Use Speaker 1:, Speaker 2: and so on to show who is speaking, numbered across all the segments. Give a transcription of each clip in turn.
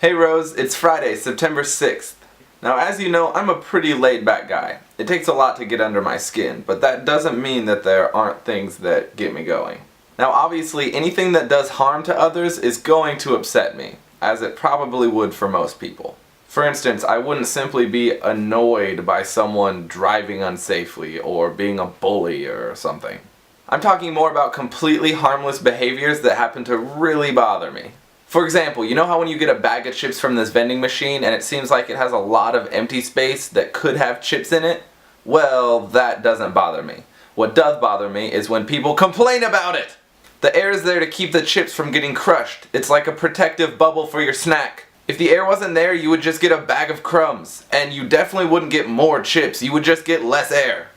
Speaker 1: Hey Rose, it's Friday, September 6th. Now as you know, I'm a pretty laid back guy. It takes a lot to get under my skin, but that doesn't mean that there aren't things that get me going. Now obviously, anything that does harm to others is going to upset me, as it probably would for most people. For instance, I wouldn't simply be annoyed by someone driving unsafely or being a bully or something. I'm talking more about completely harmless behaviors that happen to really bother me. For example, you know how when you get a bag of chips from this vending machine and it seems like it has a lot of empty space that could have chips in it? Well, that doesn't bother me. What does bother me is when people complain about it! The air is there to keep the chips from getting crushed. It's like a protective bubble for your snack. If the air wasn't there, you would just get a bag of crumbs. And you definitely wouldn't get more chips, you would just get less air.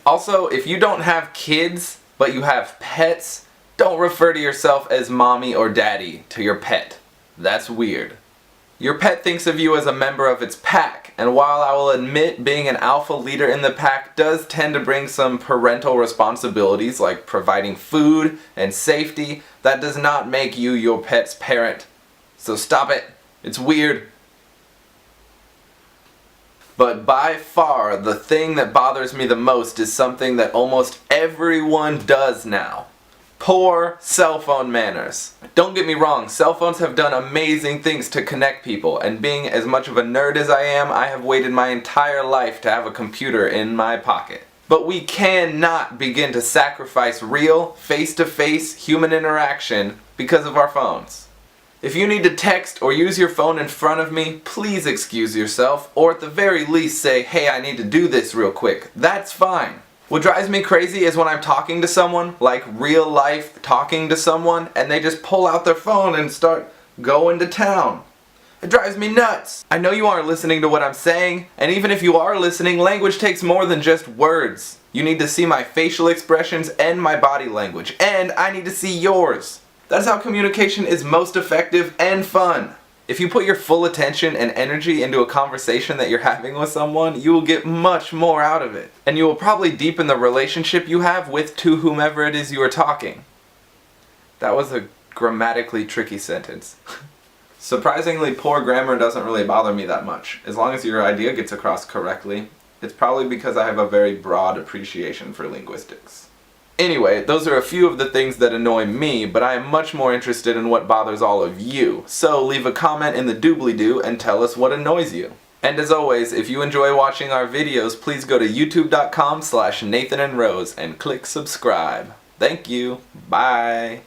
Speaker 1: Also, if you don't have kids, but you have pets, don't refer to yourself as mommy or daddy to your pet. That's weird. Your pet thinks of you as a member of its pack, and while I will admit being an alpha leader in the pack does tend to bring some parental responsibilities like providing food and safety, that does not make you your pet's parent. So stop it. It's weird. But by far, the thing that bothers me the most is something that almost everyone does now. Poor cell phone manners. Don't get me wrong, cell phones have done amazing things to connect people, and being as much of a nerd as I am, I have waited my entire life to have a computer in my pocket. But we cannot begin to sacrifice real, face-to-face human interaction because of our phones. If you need to text or use your phone in front of me, please excuse yourself, or at the very least say, hey, I need to do this real quick. That's fine. What drives me crazy is when I'm talking to someone, like real life talking to someone, and they just pull out their phone and start going to town. It drives me nuts. I know you aren't listening to what I'm saying, and even if you are listening, language takes more than just words. You need to see my facial expressions and my body language, and I need to see yours. That's how communication is most effective and fun. If you put your full attention and energy into a conversation that you're having with someone, you will get much more out of it. And you will probably deepen the relationship you have with to whomever it is you are talking. That was a grammatically tricky sentence. Surprisingly, poor grammar doesn't really bother me that much. As long as your idea gets across correctly. It's probably because I have a very broad appreciation for linguistics. Anyway, those are a few of the things that annoy me, but I am much more interested in what bothers all of you. So leave a comment in the doobly-doo and tell us what annoys you. And as always, if you enjoy watching our videos, please go to youtube.com/NathanandRose and click subscribe. Thank you. Bye.